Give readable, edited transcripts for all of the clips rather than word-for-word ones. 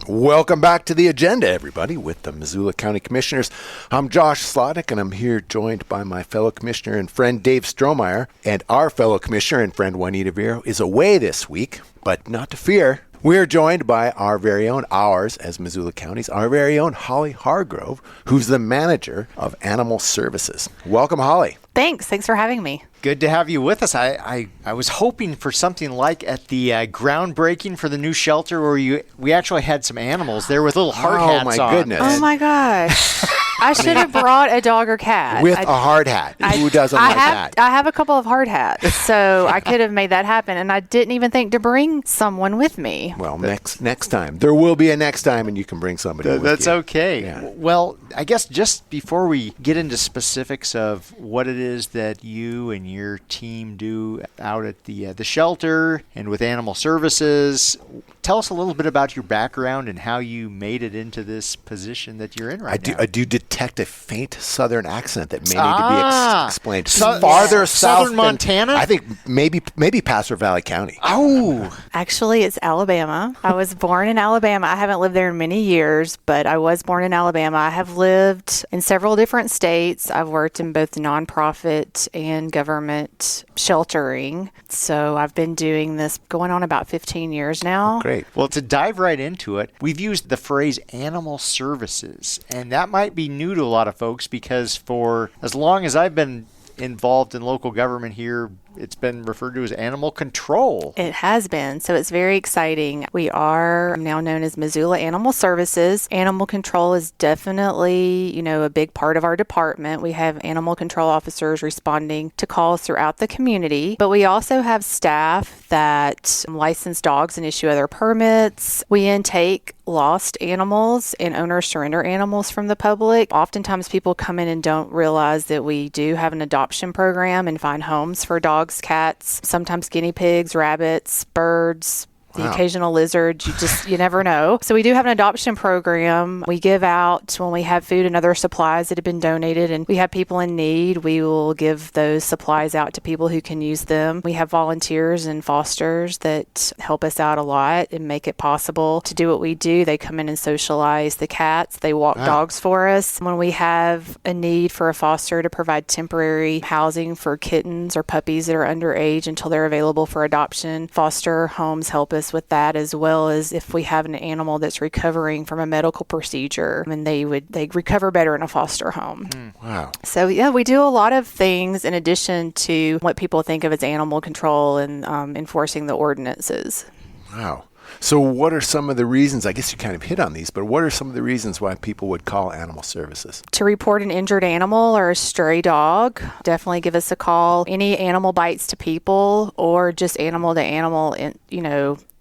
Welcome back to the agenda, everybody, with the Missoula County Commissioners. I'm Josh Slotnick, and I'm here joined by my fellow commissioner and friend Dave Strohmeyer. And our fellow commissioner and friend Juanita Vero is away this week, but not to fear. We're joined by our very own, ours as Missoula County's, our very own Holly Hargrove, who's the manager of Animal Services. Welcome, Holly. Thanks for having me. Good to have you with us. I was hoping for something like at the groundbreaking for the new shelter where we actually had some animals there with little hard hats on. Oh, my goodness. Oh, my gosh. I should have brought a dog or cat. With a hard hat. Who doesn't like that? I have a couple of hard hats, so I could have made that happen, and I didn't even think to bring someone with me. Well, next time. There will be a next time, and you can bring somebody with you. That's okay. Yeah. Well, I guess just before we get into specifics of what it is that you and your team do out at the shelter and with Animal Services, tell us a little bit about your background and how you made it into this position that you're in now. I do detect a faint southern accent that may need to be explained. Farther south southern Montana? I think maybe Passer Valley County. Oh. Actually, it's Alabama. I was born in Alabama. I haven't lived there in many years, but I was born in Alabama. I have lived in several different states. I've worked in both nonprofit and government sheltering. So I've been doing this going on about 15 years now. Great. Well, to dive right into it, we've used the phrase Animal Services, and that might be new to a lot of folks because for as long as I've been involved in local government here, it's been referred to as animal control. It has been. So it's very exciting. We are now known as Missoula Animal Services. Animal control is definitely, a big part of our department. We have animal control officers responding to calls throughout the community, but we also have staff that license dogs and issue other permits. We intake lost animals and owner surrender animals from the public. Oftentimes people come in and don't realize that we do have an adoption program and find homes for dogs, cats, sometimes guinea pigs, rabbits, birds, the occasional lizard. You never know. So we do have an adoption program. We give out when we have food and other supplies that have been donated and we have people in need. We will give those supplies out to people who can use them. We have volunteers and fosters that help us out a lot and make it possible to do what we do. They come in and socialize the cats. They walk dogs for us. When we have a need for a foster to provide temporary housing for kittens or puppies that are underage until they're available for adoption, foster homes help us with that, as well as if we have an animal that's recovering from a medical procedure and they recover better in a foster home. Wow. So yeah, we do a lot of things in addition to what people think of as animal control and enforcing the ordinances. Wow. So what are some of the reasons, I guess you kind of hit on these, but what are some of the reasons why people would call Animal Services? To report an injured animal or a stray dog, definitely give us a call. Any animal bites to people or just animal to animal,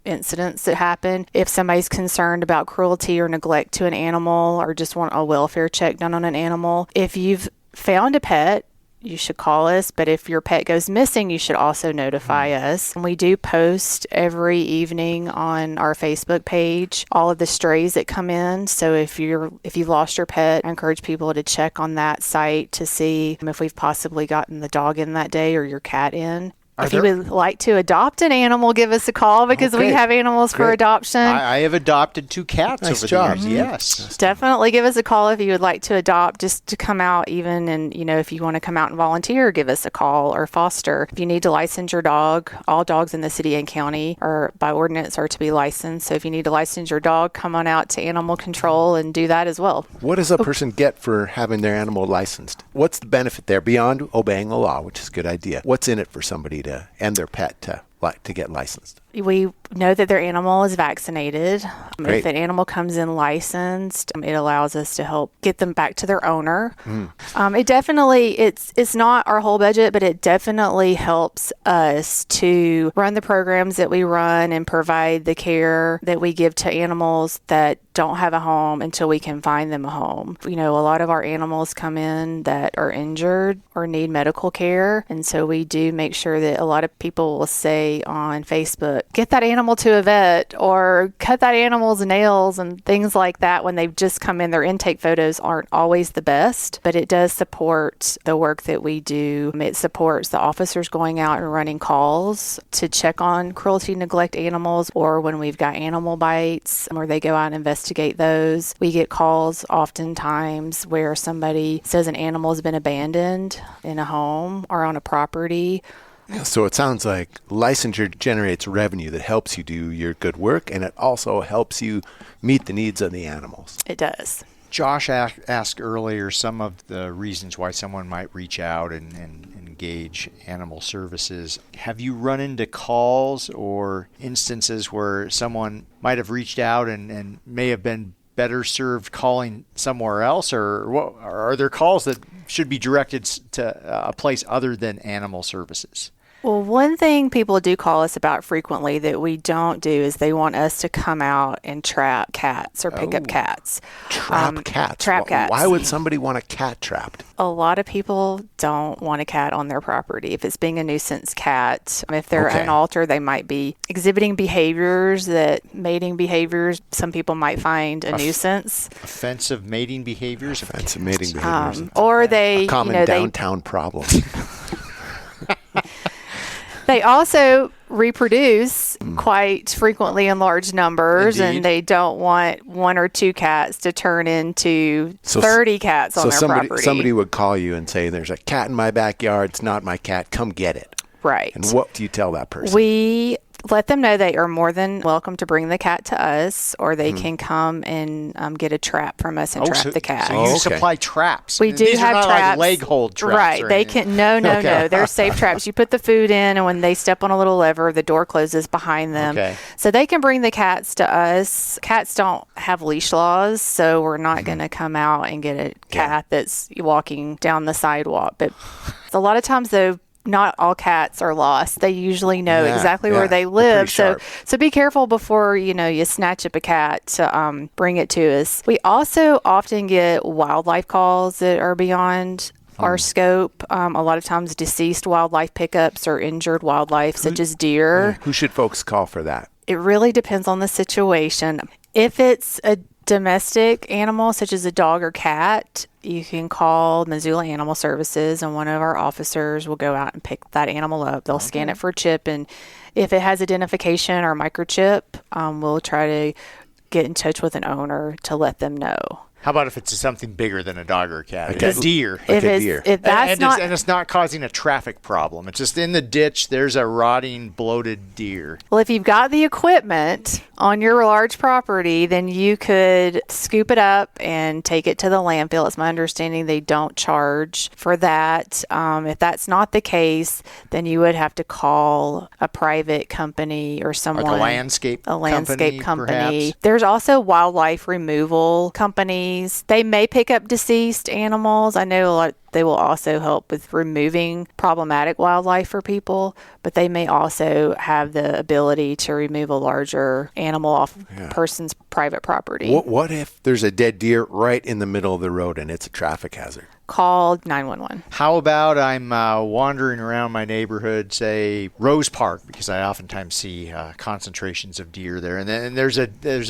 incidents that happen. If somebody's concerned about cruelty or neglect to an animal or just want a welfare check done on an animal. If you've found a pet, you should call us, but if your pet goes missing, you should also notify us. And we do post every evening on our Facebook page all of the strays that come in. So if you've lost your pet, I encourage people to check on that site to see if we've possibly gotten the dog in that day or your cat in. If you would like to adopt an animal, give us a call because we have animals for adoption. I have adopted 2 cats over the years. Yes. Definitely give us a call if you would like to adopt, just to come out even. And, if you want to come out and volunteer, give us a call or foster. If you need to license your dog, all dogs in the city and county are by ordinance are to be licensed. So if you need to license your dog, come on out to animal control and do that as well. What does a person get for having their animal licensed? What's the benefit there beyond obeying the law, which is a good idea? What's in it for somebody and their pet to get licensed? We know that their animal is vaccinated. Great. If an animal comes in licensed, it allows us to help get them back to their owner. It definitely, it's not our whole budget, but it definitely helps us to run the programs that we run and provide the care that we give to animals that don't have a home until we can find them a home. A lot of our animals come in that are injured or need medical care. And so we do make sure that a lot of people will say on Facebook, get that animal to a vet or cut that animal's nails and things like that when they've just come in. Their intake photos aren't always the best, but it does support the work that we do. It supports the officers going out and running calls to check on cruelty, neglect animals, or when we've got animal bites where they go out and investigate those. We get calls oftentimes where somebody says an animal has been abandoned in a home or on a property. So it sounds like licensure generates revenue that helps you do your good work, and it also helps you meet the needs of the animals. It does. Josh asked earlier some of the reasons why someone might reach out and engage animal services. Have you run into calls or instances where someone might have reached out and may have been better served calling somewhere else, or are there calls that should be directed to a place other than animal services? Well, one thing people do call us about frequently that we don't do is they want us to come out and trap cats or pick up cats. Trap cats? Trap cats. Why would somebody want a cat trapped? A lot of people don't want a cat on their property. If it's being a nuisance cat, if they're unaltered, they might be exhibiting behaviors mating behaviors, some people might find a nuisance. Offensive mating behaviors? Offensive mating behaviors. Or they, a common downtown problem. They also reproduce quite frequently in large numbers. Indeed. And they don't want one or two cats to turn into 30 cats on their property. Somebody would call you and say, there's a cat in my backyard. It's not my cat. Come get it. Right. And what do you tell that person? We let them know they are more than welcome to bring the cat to us, or they can come and get a trap from us and trap the cat. So you supply traps. We do These have are not traps. Like leg hold traps. Right. They can. No. They're safe traps. You put the food in, and when they step on a little lever, the door closes behind them. Okay. So they can bring the cats to us. Cats don't have leash laws, so we're not going to come out and get a cat that's walking down the sidewalk. But a lot of times, though, not all cats are lost. They usually know exactly where they live. So be careful before, you snatch up a cat to bring it to us. We also often get wildlife calls that are beyond our scope. A lot of times deceased wildlife pickups or injured wildlife, such as deer. Who should folks call for that? It really depends on the situation. If it's a domestic animal, such as a dog or cat, you can call Missoula Animal Services, and one of our officers will go out and pick that animal up. They'll scan it for a chip, and if it has identification or microchip, we'll try to get in touch with an owner to let them know. How about if it's something bigger than a dog or a cat? A deer. If it's not causing a traffic problem. It's just in the ditch, there's a rotting, bloated deer. Well, if you've got the equipment on your large property, then you could scoop it up and take it to the landfill. It's my understanding they don't charge for that. If that's not the case, then you would have to call a private company or someone. Like a landscape company. Perhaps. There's also wildlife removal companies. They may pick up deceased animals. I know they will also help with removing problematic wildlife for people, but they may also have the ability to remove a larger animal off a person's private property. What if there's a dead deer right in the middle of the road and it's a traffic hazard? Call 911. How about I'm wandering around my neighborhood, say Rose Park, because I oftentimes see concentrations of deer there, and then there's a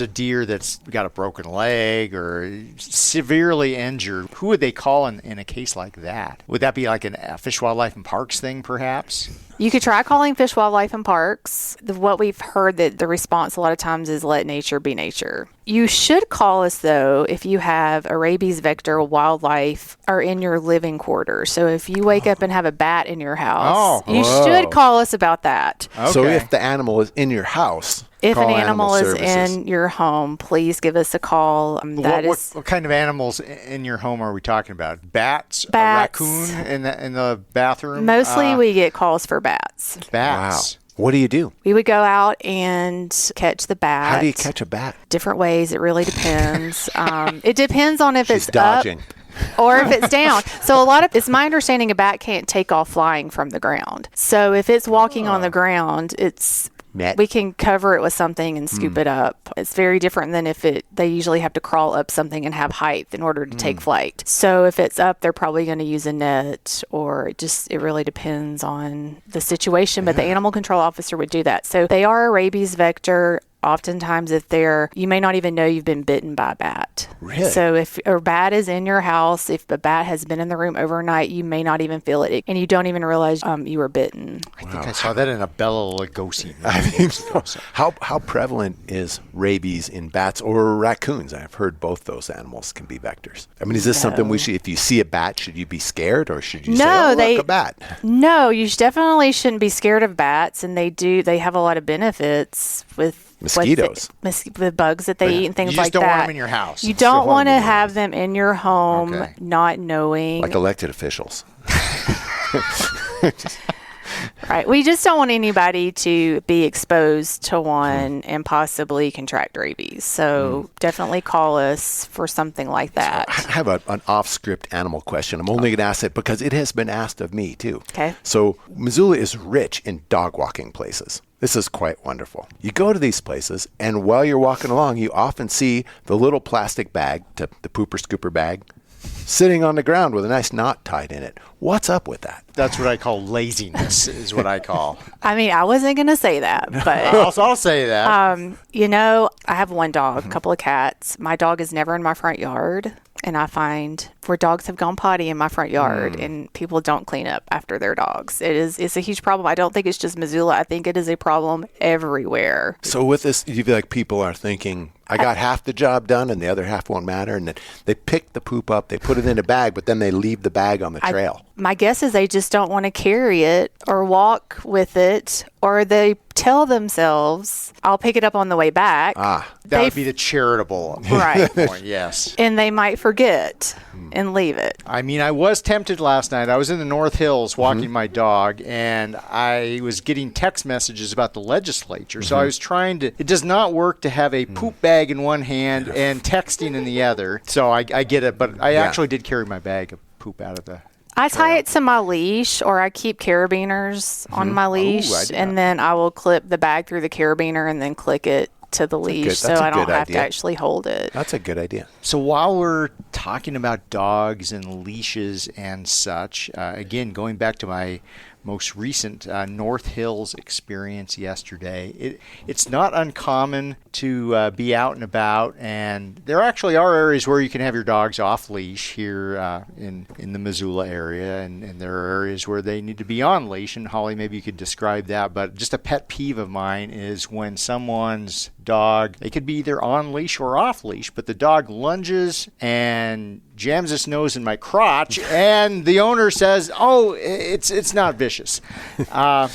deer that's got a broken leg or severely injured. Who would they call in a case like that? Would that be like a Fish, Wildlife, and Parks thing, perhaps? You could try calling Fish, Wildlife, and Parks. What we've heard that the response a lot of times is let nature be nature. You should call us, though, if you have a rabies vector wildlife or in your living quarters. So if you wake up and have a bat in your house, you should call us about that. Okay. So if the animal is in your house, if an animal is in your home, please give us a call. What kind of animals in your home are we talking about? Bats? A raccoon in the bathroom? Mostly we get calls for bats. Bats. Wow. What do you do? We would go out and catch the bat. How do you catch a bat? Different ways. It really depends. It depends on if She's it's dodging. Up or if it's down. So it's my understanding a bat can't take off flying from the ground. So if it's walking on the ground, it's net. We can cover it with something and scoop it up. It's very different than if they usually have to crawl up something and have height in order to take flight. So if it's up, they're probably going to use a net, or it really depends on the situation. But the animal control officer would do that. So they are a rabies vector. Oftentimes, you may not even know you've been bitten by a bat. Really? So if a bat is in your house, if a bat has been in the room overnight, you may not even feel it, and you don't even realize you were bitten. I think I saw that in a Bela Lugosi. I think so. How prevalent is rabies in bats or raccoons? I've heard both those animals can be vectors. I mean, is this something we should, if you see a bat, should you be scared, or should you say, oh, look, a bat? No, you definitely shouldn't be scared of bats, and they have a lot of benefits with mosquitoes, the bugs that they eat and things like that. You just don't want them in your house. You don't want to have them in your home, not knowing. Like elected officials. Right. We just don't want anybody to be exposed to one and possibly contract rabies. So definitely call us for something like that. So I have an off-script animal question. I'm only going to ask it because it has been asked of me too. Okay. So Missoula is rich in dog walking places. This is quite wonderful. You go to these places, and while you're walking along, you often see the little plastic bag, the pooper scooper bag, sitting on the ground with a nice knot tied in it. What's up with that? That's what I call laziness, is what I call. I mean, I wasn't going to say that, but I'll say that. I have one dog, a couple of cats. My dog is never in my front yard. And I find where dogs have gone potty in my front yard and people don't clean up after their dogs. It's a huge problem. I don't think it's just Missoula. I think it is a problem everywhere. So with this, you feel like people are thinking, I got half the job done and the other half won't matter. And then they pick the poop up, they put it in a bag, but then they leave the bag on the trail. My guess is they just don't want to carry it or walk with it, or they tell themselves, I'll pick it up on the way back. That would be the charitable right. point, yes. And they might forget and leave it. I mean, I was tempted last night. I was in the North Hills walking my dog, and I was getting text messages about the legislature. So I was trying to, it does not work to have a poop bag in one hand and texting in the other. So I get it, but I actually did carry my bag of poop out of the I tie it to my leash, or I keep carabiners on my leash, and then I will clip the bag through the carabiner and then click it to the leash so I don't have to actually hold it. That's a good idea. So while we're talking about dogs and leashes and such, again, going back to my most recent North Hills experience yesterday, it's not uncommon to be out and about, and there actually are areas where you can have your dogs off leash here in the Missoula area, and there are areas where they need to be on leash. And Holly, maybe you could describe that. But just a pet peeve of mine is when someone's dog, they could be either on leash or off leash, but the dog lunges and jams its nose in my crotch, and the owner says, "Oh, it's not vicious." I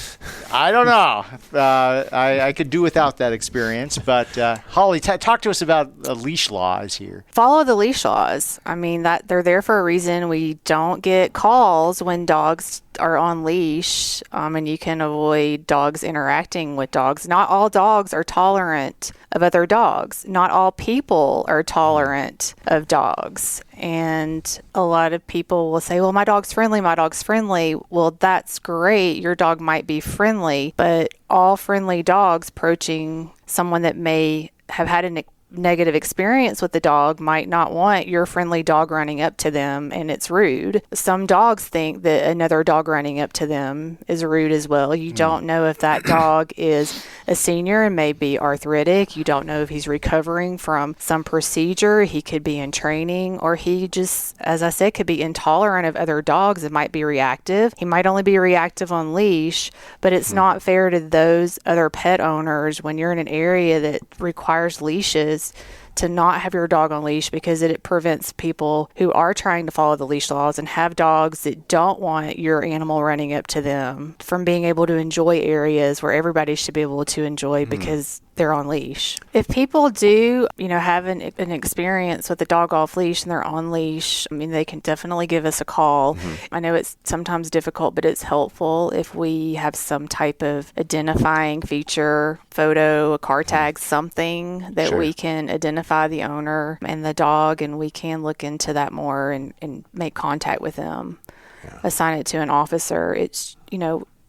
don't know. I could do without that experience, but Holly, talk to us about leash laws here. Follow the leash laws. I mean, that they're there for a reason. We don't get calls when dogs are on leash, and you can avoid dogs interacting with dogs. Not all dogs are tolerant of other dogs. Not all people are tolerant of dogs. And a lot of people will say, well, my dog's friendly, my dog's friendly. Well, that's great. Your dog might be friendly, but all friendly dogs approaching someone that may have had a negative experience with the dog might not want your friendly dog running up to them, and it's rude. Some dogs think that another dog running up to them is rude as well. You don't know if that dog is a senior and may be arthritic. You don't know if he's recovering from some procedure. He could be in training, or he just, as I said, could be intolerant of other dogs and might be reactive. He might only be reactive on leash, but it's not fair to those other pet owners when you're in an area that requires leashes to not have your dog on leash, because it prevents people who are trying to follow the leash laws and have dogs that don't want your animal running up to them from being able to enjoy areas where everybody should be able to enjoy because they're on leash. If people do, have an experience with a dog off leash and they're on leash, I mean, they can definitely give us a call. I know it's sometimes difficult, but it's helpful if we have some type of identifying feature, photo, a car tag, something that we can identify the owner and the dog, and we can look into that more and make contact with them. Assign it to an officer. It's,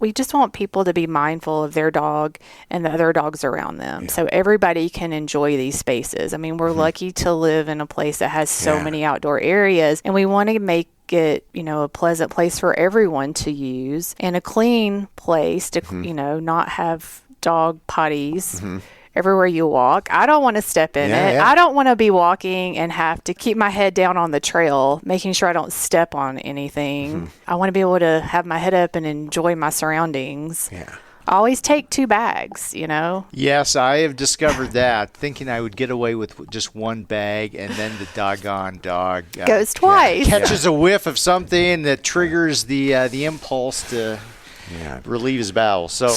we just want people to be mindful of their dog and the other dogs around them. So everybody can enjoy these spaces. I mean, we're lucky to live in a place that has so many outdoor areas, and we want to make it, a pleasant place for everyone to use and a clean place to, not have dog potties everywhere you walk. I don't want to step in it. I don't want to be walking and have to keep my head down on the trail, making sure I don't step on anything. I want to be able to have my head up and enjoy my surroundings. I always take 2 bags, Yes, I have discovered that, thinking I would get away with just 1 bag, and then the doggone dog goes twice. Catches a whiff of something that triggers the impulse to relieve his bowels. So,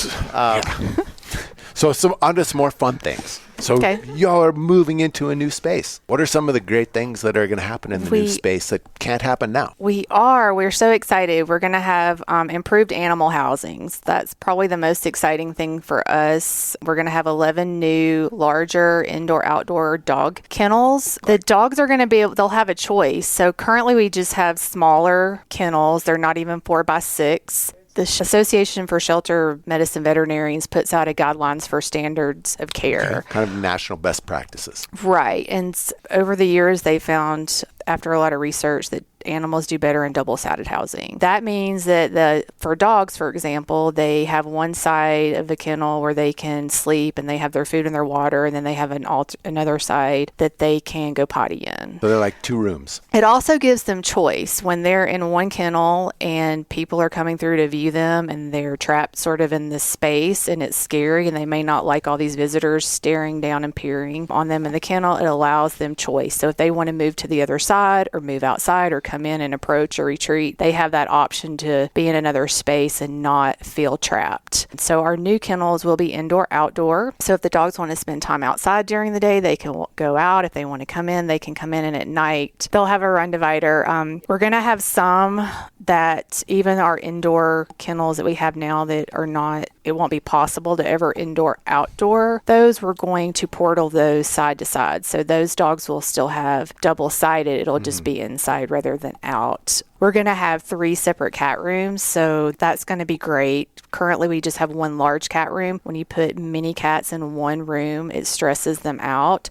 So on to some more fun things. So y'all are moving into a new space. What are some of the great things that are going to happen in the new space that can't happen now? We're so excited. We're going to have improved animal housings. That's probably the most exciting thing for us. We're going to have 11 new, larger indoor-outdoor dog kennels. The dogs are going to they'll have a choice. So currently we just have smaller kennels. They're not even 4x6. The Association for Shelter Medicine Veterinarians puts out a guidelines for standards of care. Kind of national best practices. Right. And over the years, they found, after a lot of research, that animals do better in double-sided housing. That means that for dogs, for example, they have one side of the kennel where they can sleep and they have their food and their water, and then they have another side that they can go potty in. So they're like 2 rooms. It also gives them choice when they're in one kennel and people are coming through to view them and they're trapped sort of in this space and it's scary and they may not like all these visitors staring down and peering on them in the kennel. It allows them choice. So if they want to move to the other side or move outside or come in and approach or retreat, they have that option to be in another space and not feel trapped. So our new kennels will be indoor outdoor. So if the dogs want to spend time outside during the day, they can go out. If they want to come in, they can come in, and at night they'll have a run divider. We're going to have some that even our indoor kennels that we have now that are not, it won't be possible to ever indoor outdoor. Those we're going to portal those side to side. So those dogs will still have double sided. It'll just be inside rather than out. We're going to have 3 separate cat rooms, so that's going to be great. Currently, we just have 1 large cat room. When you put many cats in one room, it stresses them out.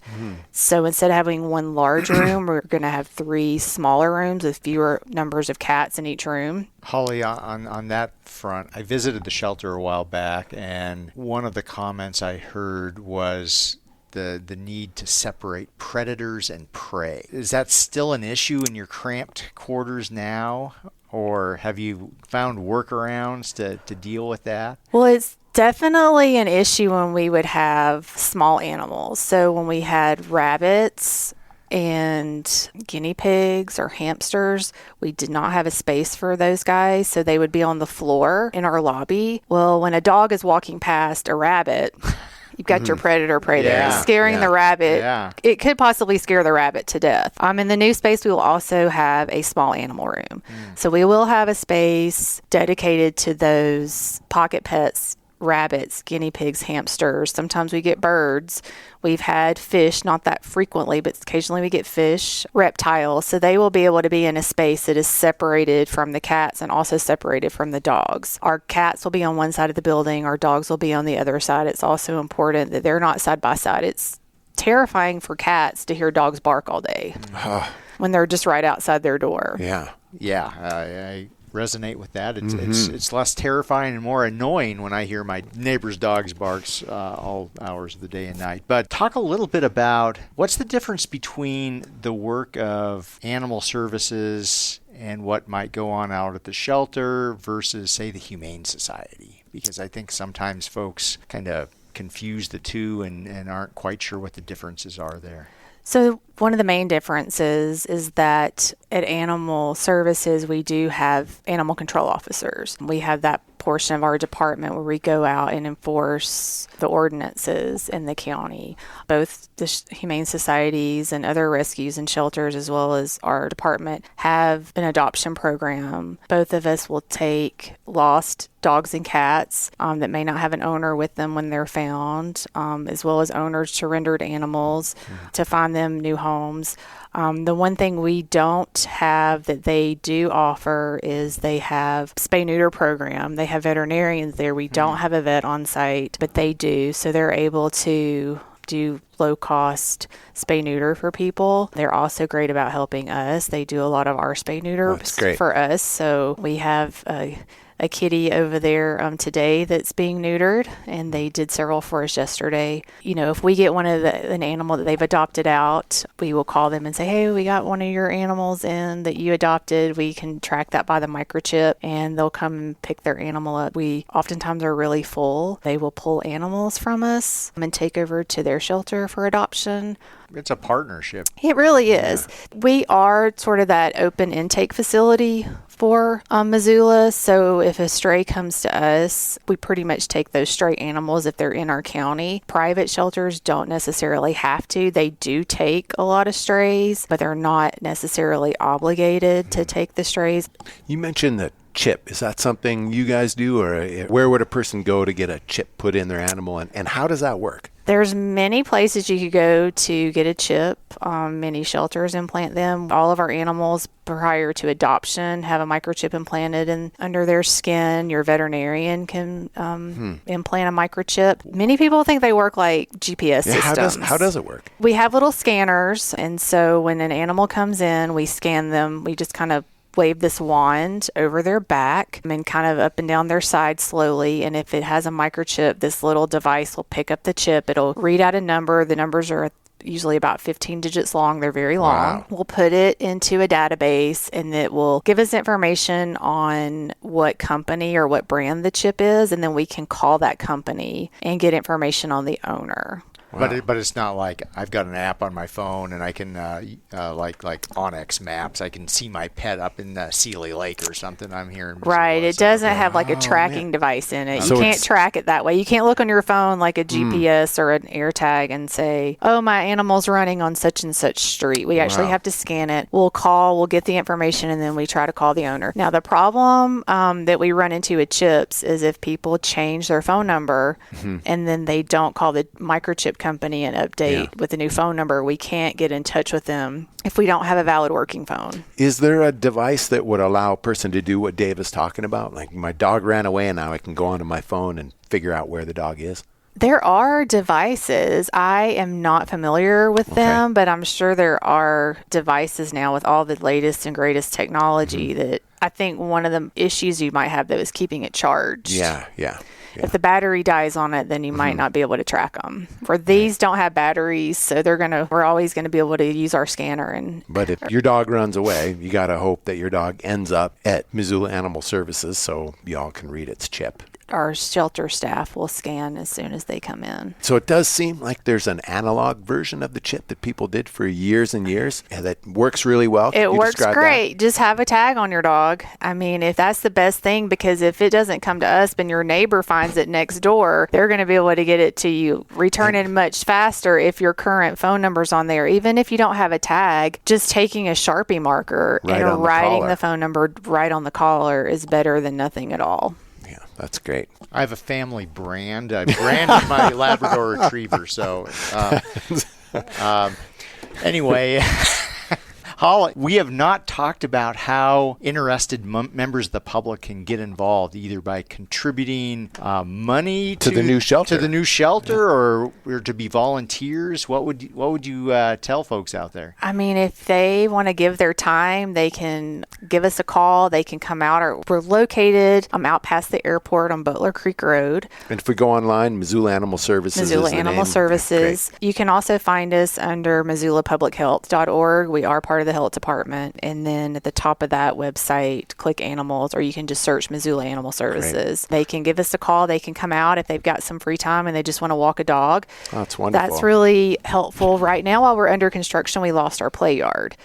So instead of having 1 large room, we're going to have 3 smaller rooms with fewer numbers of cats in each room. Holly, on that front, I visited the shelter a while back, and one of the comments I heard was the need to separate predators and prey. Is that still an issue in your cramped quarters now, or have you found workarounds to deal with that? Well, it's definitely an issue when we would have small animals. So when we had rabbits and guinea pigs or hamsters, we did not have a space for those guys, so they would be on the floor in our lobby. Well, when a dog is walking past a rabbit, you've got your predator prey there, scaring the rabbit. It could possibly scare the rabbit to death. In the new space, we will also have a small animal room. So we will have a space dedicated to those pocket pets, rabbits, guinea pigs, hamsters. Sometimes we get birds. We've had fish, not that frequently, but occasionally we get fish, reptiles. So they will be able to be in a space that is separated from the cats and also separated from the dogs. Our cats will be on one side of the building. Our dogs will be on the other side. It's also important that they're not side by side. It's terrifying for cats to hear dogs bark all day when they're just right outside their door. I resonate with that. It's less terrifying and more annoying when I hear my neighbor's dog's barks all hours of the day and night. But talk a little bit about what's the difference between the work of animal services and what might go on out at the shelter versus, say, the Humane Society, because I think sometimes folks kind of confuse the two and aren't quite sure what the differences are there. So one of the main differences is that at Animal Services, we do have animal control officers. We have that portion of our department where we go out and enforce the ordinances in the county. Both the Humane Societies and other rescues and shelters, as well as our department, have an adoption program. Both of us will take lost dogs and cats that may not have an owner with them when they're found, as well as owners surrendered animals to find them new homes. The one thing we don't have that they do offer is they have spay-neuter program. They have veterinarians there. We don't have a vet on site, but they do. So they're able to do low-cost spay-neuter for people. They're also great about helping us. They do a lot of our spay-neuter for us. So we have a kitty over there today that's being neutered, and they did several for us yesterday. If we get an animal that they've adopted out, we will call them and say, hey, we got one of your animals in that you adopted. We can track that by the microchip, and they'll come and pick their animal up. We oftentimes are really full. They will pull animals from us and take over to their shelter for adoption. It's a partnership. It really is. Yeah. We are sort of that open intake facility for Missoula. So if a stray comes to us, we pretty much take those stray animals if they're in our county. Private shelters don't necessarily have to. They do take a lot of strays, but they're not necessarily obligated to take the strays. You mentioned the chip. Is that something you guys do, or where would a person go to get a chip put in their animal, and how does that work? There's many places you could go to get a chip. Many shelters implant them. All of our animals prior to adoption have a microchip implanted under their skin. Your veterinarian can implant a microchip. Many people think they work like GPS systems. How does it work? We have little scanners, and so when an animal comes in, we scan them. We just kind of wave this wand over their back and kind of up and down their side slowly. And if it has a microchip, this little device will pick up the chip. It'll read out a number. The numbers are usually about 15 digits long. They're very long. Wow. We'll put it into a database, and it will give us information on what company or what brand the chip is. And then we can call that company and get information on the owner. Wow. But it's not like I've got an app on my phone and I can like Onyx Maps. I can see my pet up in Sealy Lake or something. I'm here in Missoula. Right. It doesn't have like a tracking device in it. You can't track it that way. You can't look on your phone like a GPS or an AirTag and say, oh, my animal's running on such and such street. We actually have to scan it. We'll get the information, and then we try to call the owner. Now, the problem that we run into with chips is if people change their phone number and then they don't call the microchip company and update with a new phone number, we can't get in touch with them if we don't have a valid working phone. Is there a device that would allow a person to do what Dave is talking about? Like, my dog ran away and now I can go onto my phone and figure out where the dog is? There are devices. I am not familiar with them, but I'm sure there are devices now with all the latest and greatest technology that I think one of the issues you might have, though, is keeping it charged. Yeah. If the battery dies on it, then you might not be able to track them. For these don't have batteries, so we're always going to be able to use our scanner. But if your dog runs away, you got to hope that your dog ends up at Missoula Animal Services so y'all can read its chip. Our shelter staff will scan as soon as they come in. So it does seem like there's an analog version of the chip that people did for years and years that works really well. It works great. Just have a tag on your dog. I mean, if that's the best thing, because if it doesn't come to us, but your neighbor finds it next door, they're going to be able to get it to you, return it much faster if your current phone number's on there. Even if you don't have a tag, just taking a Sharpie marker and writing the phone number right on the collar is better than nothing at all. Yeah, that's great. I have a family brand. I branded my Labrador Retriever. So anyway, Holly, we have not talked about how interested members of the public can get involved, either by contributing money to the new shelter, or to be volunteers. What would you tell folks out there? I mean, if they want to give their time, they can give us a call. They can come out. We're located out past the airport on Butler Creek Road. And if we go online, Missoula Animal Services. Missoula Animal Services. You can also find us under MissoulaPublicHealth.org. We are part of the health department, and then at the top of that website, click animals, or you can just search Missoula Animal Services. Great. They can give us a call. They can come out if they've got some free time and they just want to walk a dog. Oh, that's wonderful. That's really helpful. Right now, while we're under construction, we lost our play yard.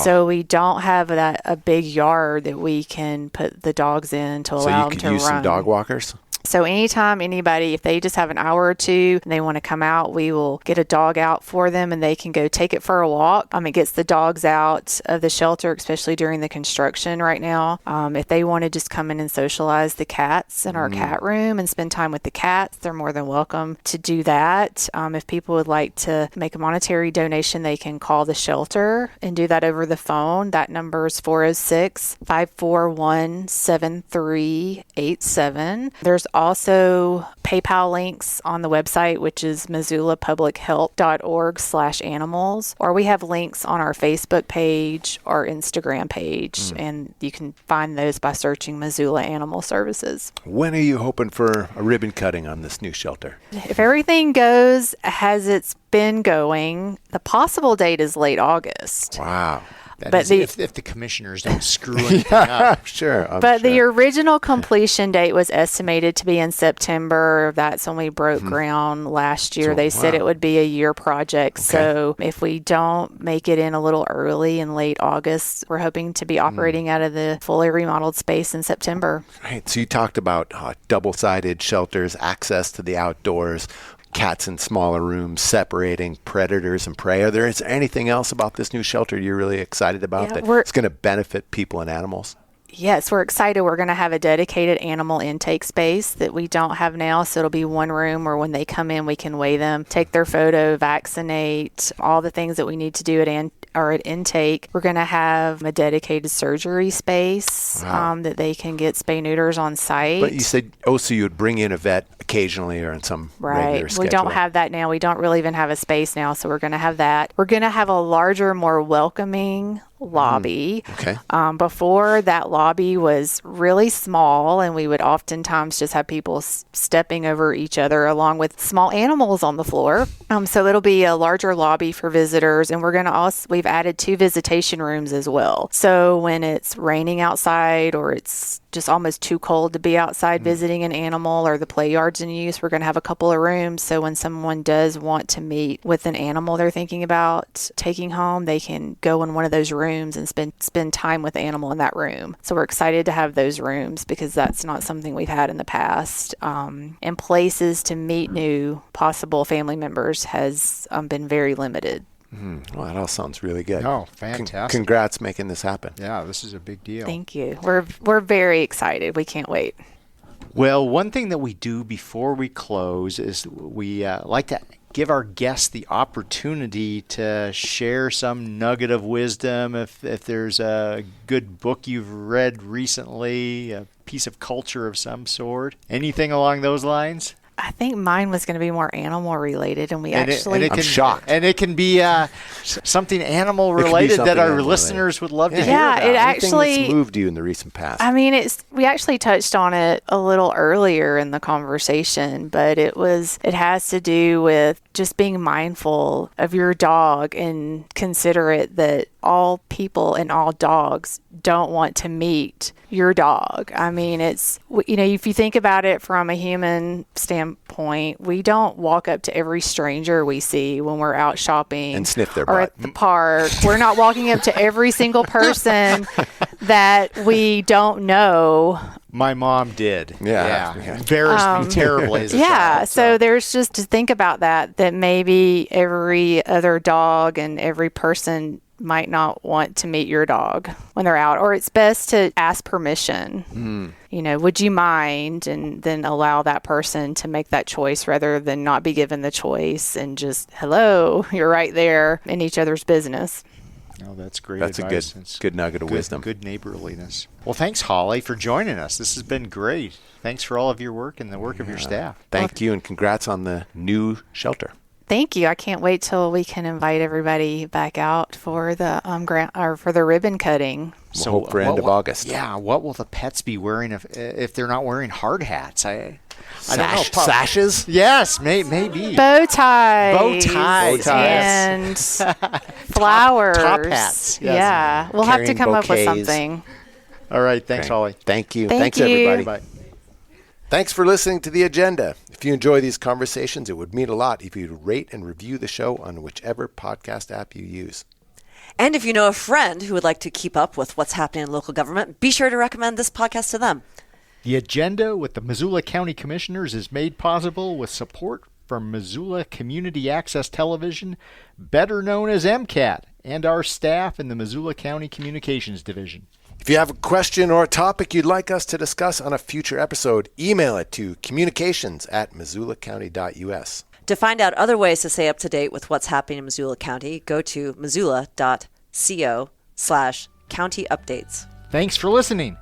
So we don't have a big yard that we can put the dogs in to allow them to run. So you could use some dog walkers? So anytime anybody, if they just have an hour or two and they want to come out, we will get a dog out for them and they can go take it for a walk. It gets the dogs out of the shelter, especially during the construction right now. If they want to just come in and socialize the cats in our cat room and spend time with the cats, they're more than welcome to do that. If people would like to make a monetary donation, they can call the shelter and do that over the phone. That number is 406-541-7387. There's also PayPal links on the website, which is missoulapublichealth.org/animals, or we have links on our Facebook page or Instagram page, and you can find those by searching Missoula Animal Services. When are you hoping for a ribbon cutting on this new shelter? If everything goes as it's been going, the possible date is late August. Wow. But if the commissioners don't screw anything up. Sure. But the original completion date was estimated to be in September. That's when we broke ground last year. They said it would be a year project. Okay. So if we don't make it in a little early in late August, we're hoping to be operating out of the fully remodeled space in September. Right. So you talked about double-sided shelters, access to the outdoors, cats in smaller rooms, separating predators and prey. Is there anything else about this new shelter you're really excited about that it's going to benefit people and animals? Yes, we're excited. We're going to have a dedicated animal intake space that we don't have now. So it'll be one room where when they come in, we can weigh them, take their photo, vaccinate, all the things that we need to do at intake. We're going to have a dedicated surgery space that they can get spay neuters on site. But you said, so you would bring in a vet occasionally or on some regular schedule. We don't have that now. We don't really even have a space now. So we're going to have that. We're going to have a larger, more welcoming lobby. Okay. Before, that lobby was really small, and we would oftentimes just have people stepping over each other along with small animals on the floor. So it'll be a larger lobby for visitors, and we've added 2 visitation rooms as well. So when it's raining outside or it's just almost too cold to be outside visiting an animal or the play yard's in use, we're going to have a couple of rooms. So when someone does want to meet with an animal they're thinking about taking home, they can go in one of those rooms and spend time with the animal in that room. So we're excited to have those rooms because that's not something we've had in the past. And places to meet new possible family members has been very limited. Well, that all sounds really good. Oh, fantastic. Congrats making this happen. Yeah, this is a big deal. Thank you. We're very excited. We can't wait. Well, one thing that we do before we close is we like to give our guests the opportunity to share some nugget of wisdom. If there's a good book you've read recently, a piece of culture of some sort, anything along those lines? I think mine was going to be more animal related, and I'm shocked. And it can be something animal related that our listeners would love to hear about. It actually that's moved you in the recent past. I mean, we actually touched on it a little earlier in the conversation, but it has to do with just being mindful of your dog and considerate that all people and all dogs don't want to meet your dog. I mean, if you think about it from a human standpoint, we don't walk up to every stranger we see when we're out shopping and sniff their or butt. at the park. We're not walking up to every single person that we don't know. My mom did. Yeah. Embarrassed me terribly as a child. So there's just to think about that maybe every other dog and every person might not want to meet your dog when they're out, or it's best to ask permission. Would you mind, and then allow that person to make that choice rather than not be given the choice and just, hello, you're right there in each other's business. Oh, that's great advice. That's a good nugget of wisdom. Good neighborliness. Well, thanks, Holly, for joining us. This has been great. Thanks for all of your work and the work of your staff. Thank you, and congrats on the new shelter. Thank you. I can't wait till we can invite everybody back out for the for the ribbon cutting. So hope for end of August. Yeah. What will the pets be wearing if they're not wearing hard hats? I don't know. Sashes? Yes, maybe. Bow ties. And flowers. Top hats. Yes. Yeah. We'll have to come up with something. All right. Thanks, Holly. Thank you. Thanks, everybody. Bye. Thanks for listening to The Agenda. If you enjoy these conversations, it would mean a lot if you'd rate and review the show on whichever podcast app you use. And if you know a friend who would like to keep up with what's happening in local government, be sure to recommend this podcast to them. The agenda with the Missoula County Commissioners is made possible with support from Missoula Community Access Television, better known as MCAT, and our staff in the Missoula County Communications Division. If you have a question or a topic you'd like us to discuss on a future episode, email it to communications@missoulacounty.us. To find out other ways to stay up to date with what's happening in Missoula County, go to missoula.co/county updates. Thanks for listening.